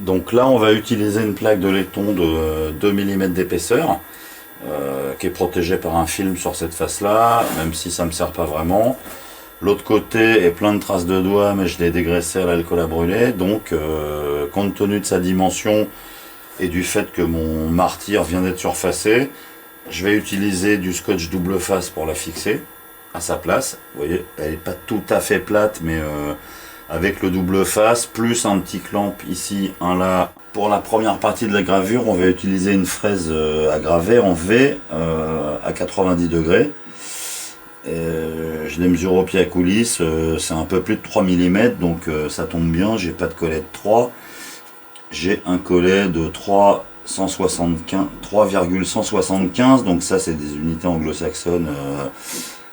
Donc là, on va utiliser une plaque de laiton de 2 mm d'épaisseur, qui est protégée par un film sur cette face-là, même si ça ne me sert pas vraiment. L'autre côté est plein de traces de doigts, mais je l'ai dégraissé à l'alcool à brûler. Donc, compte tenu de sa dimension et du fait que mon martyr vient d'être surfacé, je vais utiliser du scotch double face pour la fixer à sa place. Vous voyez, elle n'est pas tout à fait plate, mais avec le double face, plus un petit clamp ici, un là. Pour la première partie de la gravure, on va utiliser une fraise à graver en V à 90 degrés. Je les mesure au pied à coulisse, c'est un peu plus de 3 mm, donc ça tombe bien, j'ai pas de collet de 3. J'ai un collet de 3,175, donc ça c'est des unités anglo-saxonnes,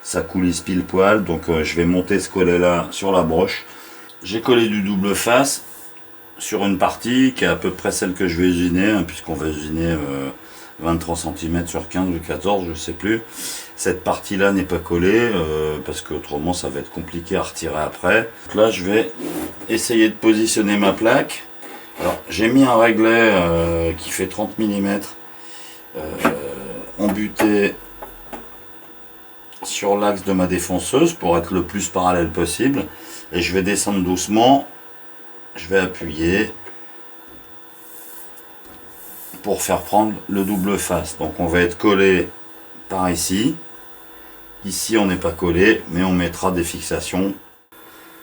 ça coulisse pile poil, donc je vais monter ce collet là sur la broche. J'ai collé du double face sur une partie qui est à peu près celle que je vais usiner, hein, puisqu'on va usiner 23 cm sur 15 ou 14, je sais plus. Cette partie là n'est pas collée, parce qu'autrement ça va être compliqué à retirer après. Donc là je vais essayer de positionner ma plaque. Alors j'ai mis un réglet qui fait 30 mm embuté sur l'axe de ma défonceuse pour être le plus parallèle possible, et je vais descendre doucement, je vais appuyer pour faire prendre le double face. Donc on va être collé par ici, on n'est pas collé, mais on mettra des fixations.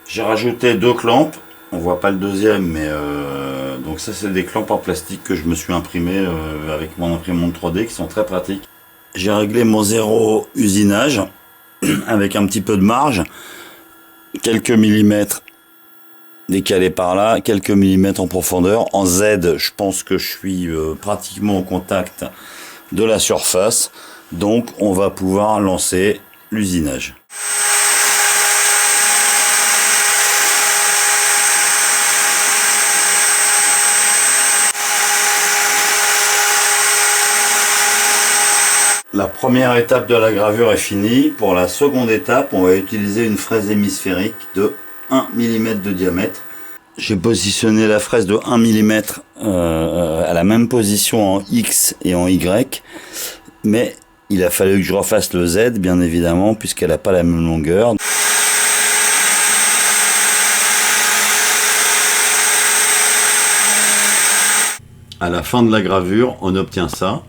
J'ai rajouté 2 clamps, on voit pas le deuxième, mais donc ça c'est des clamps en plastique que je me suis imprimé avec mon imprimante 3D qui sont très pratiques. J'ai réglé mon zéro usinage avec un petit peu de marge, quelques millimètres décalés par là, quelques millimètres en profondeur. En Z, je pense que je suis pratiquement au contact de la surface, donc on va pouvoir lancer l'usinage. La première étape de la gravure est finie. Pour la seconde étape, on va utiliser une fraise hémisphérique de 1 mm de diamètre. J'ai positionné la fraise de 1 mm à la même position en X et en Y, mais il a fallu que je refasse le Z, bien évidemment, puisqu'elle n'a pas la même longueur. À la fin de la gravure, on obtient ça.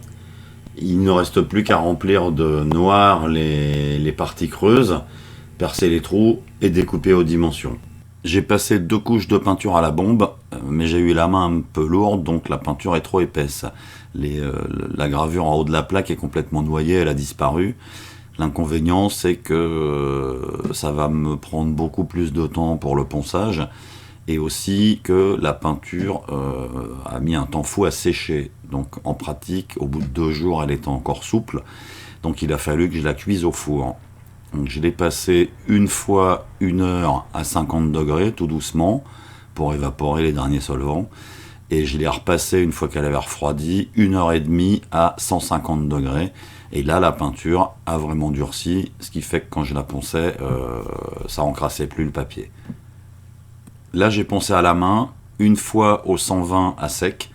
Il ne reste plus qu'à remplir de noir les parties creuses, percer les trous et découper aux dimensions. J'ai passé 2 couches de peinture à la bombe, mais j'ai eu la main un peu lourde, donc la peinture est trop épaisse. La gravure en haut de la plaque est complètement noyée, elle a disparu. L'inconvénient, c'est que ça va me prendre beaucoup plus de temps pour le ponçage, et aussi que la peinture a mis un temps fou à sécher. Donc en pratique, au bout de 2 jours, elle était encore souple. Donc il a fallu que je la cuise au four. Donc je l'ai passé une fois 1 heure à 50 degrés, tout doucement, pour évaporer les derniers solvants. Et je l'ai repassé une fois qu'elle avait refroidi, 1 heure et demie à 150 degrés. Et là, la peinture a vraiment durci, ce qui fait que quand je la ponçais, ça encrassait plus le papier. Là, j'ai poncé à la main, une fois au 120 à sec,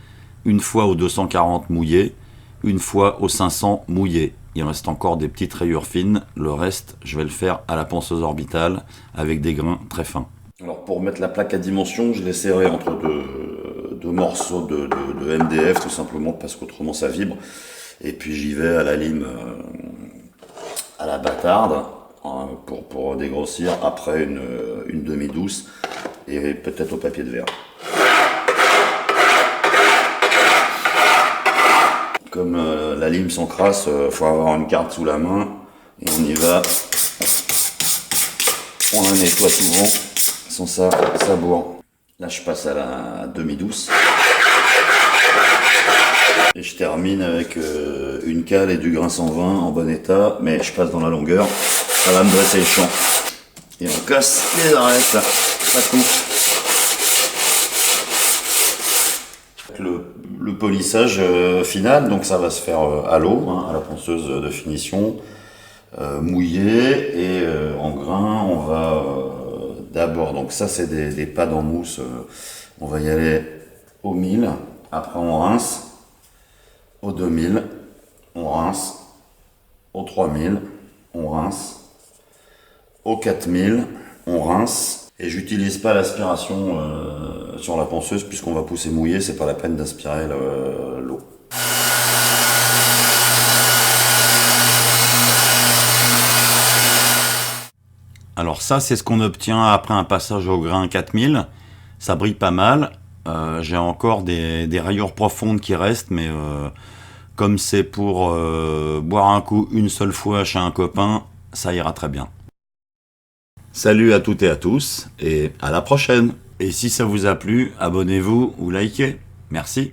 une fois au 240 mouillé, une fois au 500 mouillé. Il reste encore des petites rayures fines, le reste, je vais le faire à la ponceuse orbitale avec des grains très fins. Alors pour mettre la plaque à dimension, je l'ai serré entre deux morceaux de MDF, tout simplement parce qu'autrement ça vibre. Et puis j'y vais à la lime à la bâtarde pour dégrossir, après une demi-douce et peut-être au papier de verre. Comme la lime s'encrasse, faut avoir une carte sous la main et on y va. On la nettoie souvent, sans ça bourre. Là je passe à la demi-douce. Et je termine avec une cale et du grain 120 en bon état, mais je passe dans la longueur, ça va me dresser le champ. Et on casse les arêtes, là, ça coupe. Le polissage final, donc ça va se faire à l'eau, à la ponceuse de finition, mouillé, et en grain, on va d'abord, donc ça c'est des pads en mousse, on va y aller au 1000, après on rince, au 2000, on rince, au 3000, on rince, au 4000, on rince. Et j'utilise pas l'aspiration sur la ponceuse puisqu'on va pousser mouillé, c'est pas la peine d'aspirer l'eau. Alors ça, c'est ce qu'on obtient après un passage au grain 4000. Ça brille pas mal. J'ai encore des rayures profondes qui restent, mais comme c'est pour boire un coup une seule fois chez un copain, ça ira très bien. Salut à toutes et à tous, et à la prochaine. Et si ça vous a plu, abonnez-vous ou likez. Merci.